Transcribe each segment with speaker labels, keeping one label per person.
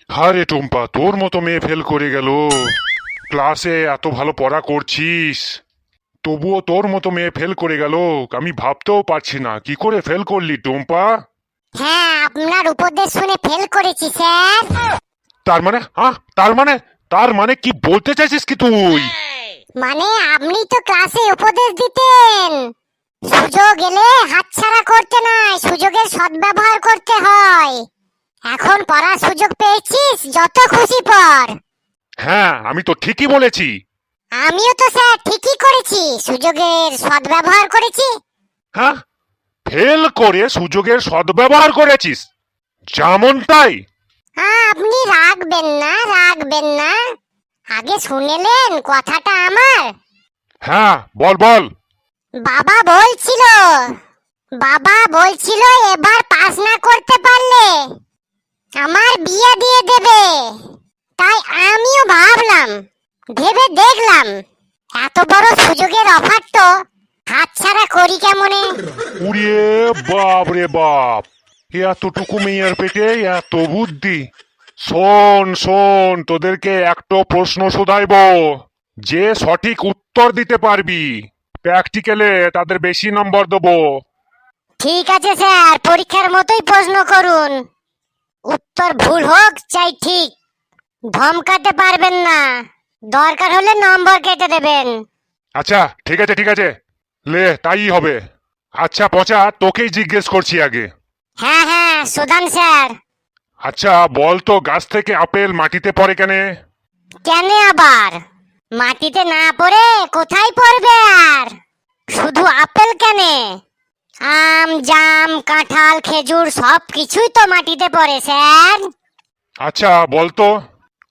Speaker 1: আরে টুম্পা, তোর মতো মেয়ে ফেল করে গেল। ক্লাসে এত ভালো পড়া করছিস, তবুও তোর মতো মেয়ে ফেল করে গেল। আমি ভাবতেও পারছি না কি করে ফেল করলি টুম্পা।
Speaker 2: হ্যাঁ, আপনার উপদেশ শুনে ফেল করেছি স্যার।
Speaker 1: তার মানে তার মানে কি বলতে চাইছিস কি তুই?
Speaker 2: মানে আপনি তো ক্লাসে উপদেশ দিতেন, সুযোগ এলে হাতছাড়া করতে নাই, সুযোগের সদ্ব্যবহার করতে হয়। এখন পড়ার সুযোগ পেয়েছিস, যত খুশি পড়।
Speaker 1: হ্যাঁ, আমি তো ঠিকই বলেছি।
Speaker 2: আমিও তো স্যার ঠিকই করেছি, সুযোগের সদ্ব্যবহার করেছি।
Speaker 1: হ্যাঁ, ফেল করে সুযোগের সদ্ব্যবহার করেছিস, যেমন তাই।
Speaker 2: হ্যাঁ, আপনি রাখবেন না, আগে শুনেলেন কথাটা আমার।
Speaker 1: হ্যাঁ, বল বল।
Speaker 2: বাবা বলছিল বাবা বলছিল এবার পাস না করতে পারলে আমার বিয়ে দিয়ে দেবে। তাই আমিও ভাবলাম, ভেবে দেখলাম এত বড় সুযোগের অফার তো হাতছাড়া করি কেমনে।
Speaker 1: উড়িয়ে বাপ রে বাপ, এতটুকু মেয়ের পেটে এত বুদ্ধি। শোন শোন, তোদেরকে একটা প্রশ্ন শোধাইব, যে সঠিক উত্তর দিতে পারবি প্র্যাকটিক্যালে তাদের বেশি নম্বর দেবো।
Speaker 2: ঠিক আছে স্যার, পরীক্ষার মতোই প্রশ্ন করুন, উত্তর ভুল হোক চাই ঠিক, ধমকাতে পারবেন না, দরকার হলে নম্বর কেটে দেবেন।
Speaker 1: আচ্ছা ঠিক আছে, লে তাই হবে। আচ্ছা পচা, তোকেই জিজ্ঞেস করছি আগে।
Speaker 2: হ্যাঁ হ্যাঁ, সুদান স্যার।
Speaker 1: আচ্ছা বল তো, গাছ থেকে আপেল মাটিতে পড়ে কেনে?
Speaker 2: কেন আবার? মাটিতে না পড়ে কোথায় পড়বে আর? শুধু আপেল কেন, আম জাম কাঁঠাল খেজুর সব কিছুই তো মাটিতে পড়ে স্যার।
Speaker 1: আচ্ছা বল তো,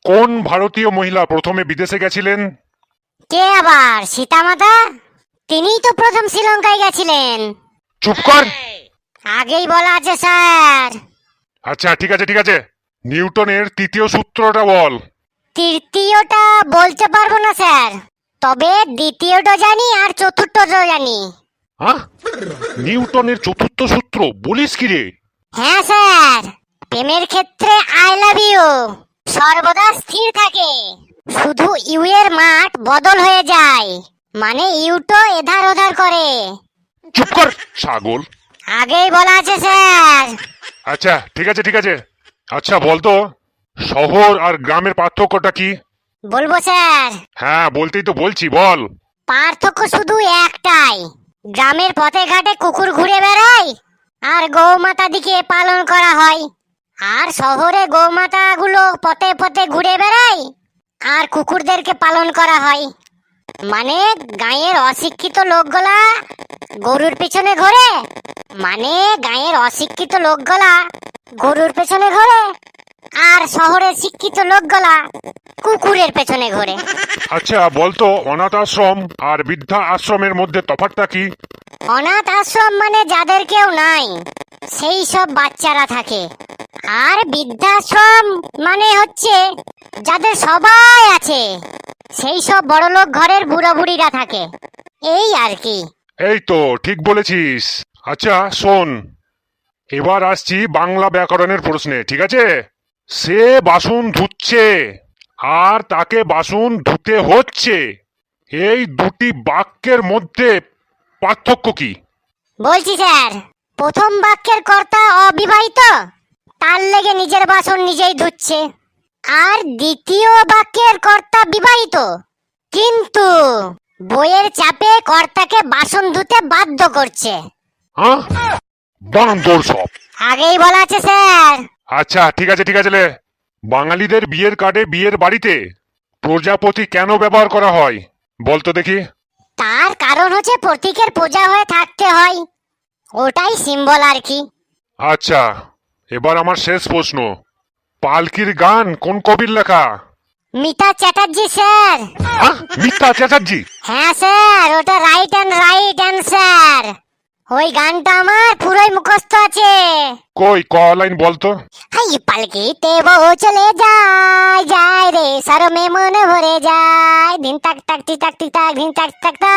Speaker 1: কোন ভারতীয় মহিলা প্রথমে বিদেশে গেছিলেন?
Speaker 2: কে আবার? সীতামাতা, তিনিই তো প্রথম শ্রীলঙ্কায় গেছিলেন।
Speaker 1: চুপ কর।
Speaker 2: আগেই বলা আছে স্যার।
Speaker 1: আচ্ছা ঠিক আছে, নিউটনের তৃতীয় সূত্রটা বল।
Speaker 2: তৃতীয়টা বলতে পারবো না স্যার, তবে দ্বিতীয়টা জানি আর চতুর্থটা জানি।
Speaker 1: হ্যাঁ, নিউটনের চতুর্থ সূত্র বলিস কি রে?
Speaker 2: হ্যাঁ স্যার, প্রেমের ক্ষেত্রে আই লাভ ইউ সর্বদা স্থির থাকে, শুধু ইউ এর মাঠ বদল হয়ে যায়, মানে ইউটো এধার ওধার করে।
Speaker 1: চুপ কর ছাগল।
Speaker 2: আগেই বলা আছে স্যার।
Speaker 1: আচ্ছা ঠিক আছে, আচ্ছা বলতো, শহর আর গ্রামের পার্থক্যটা কি?
Speaker 2: বলবো স্যার?
Speaker 1: হ্যাঁ বলতেই তো বলছি, বল।
Speaker 2: পার্থক্য শুধু একটাই, গ্রামের পথে ঘাটে কুকুর ঘুরে বেড়ায় আর গৌমাতা দিকে পালন করা হয়, আর শহরে গৌমাতা গুলো পথে পথে ঘুরে বেড়ায় আর কুকুরদেরকে পালন করা হয়। মানে গাঁয়ের অশিক্ষিত লোকগুলা গরুর পেছনে ঘোরে, আর শহরের শিক্ষিত লোকগুলা কুকুরের পেছনে ঘোরে।
Speaker 1: আচ্ছা বলতো, অনাথ আশ্রম আর বৃদ্ধা আশ্রমের মধ্যে তফাৎটা কি?
Speaker 2: অনাথ আশ্রম মানে যাদের কেউ নাই সেই সব বাচ্চারা থাকে, আর বৃদ্ধাশ্রম মানে হচ্ছে যাদের সবাই আছে, সেই সব বড়লোক ঘরের বুড়ো বুড়িরা থাকে, এই আর কি।
Speaker 1: এই তো ঠিক বলেছিস। আচ্ছা শোন, এবার আসছি বাংলা ব্যাকরণের প্রশ্নে, ঠিক আছে? সে বাসন ধুচ্ছে আর তাকে বাসন ধুতে হচ্ছে, এই দুটি বাক্যের মধ্যে পার্থক্য কি?
Speaker 2: বলছি স্যার, প্রথম বাক্যের কর্তা অবিবাহিত, তার লেগে নিজের বাসন নিজেই ধুচ্ছে, আর দ্বিতীয় বাক্যের কর্তা বিবাহিত, কিন্তু বইয়ের চাপে কর্তাকে বাসন ধুতে বাধ্য করছে।
Speaker 1: হ্যাঁ, বান্দর সব।
Speaker 2: আগেই বলা আছে স্যার।
Speaker 1: আচ্ছা ঠিক আছে লে, বাঙালিদের বিয়ের কার্ডে বিয়ের বাড়িতে প্রজাপতি কেন ব্যবহার করা হয় বলতো দেখি?
Speaker 2: তার কারণ হচ্ছে প্রতীকের পূজা হয়ে থাকতে হয়, ওটাই সিম্বল আর কি।
Speaker 1: আচ্ছা, এবার আমার শেষ প্রশ্ন, পালকির গান কোন কবির লেখা?
Speaker 2: মিতা চ্যাটার্জি স্যার।
Speaker 1: মিতা চ্যাটার্জি?
Speaker 2: হ্যাঁ স্যার, ওটা রাইট অ্যান্সার। ওই গানটা আমার পুরোই মুখস্থ আছে।
Speaker 1: কই ক লাইন বলতো?
Speaker 2: হাই পালকিতে বউ চলে যায় যায় রে, শরমে মন ভরে যায়, দিন তাক তাক টি তাক টি তাক দিন তাক তাক তা।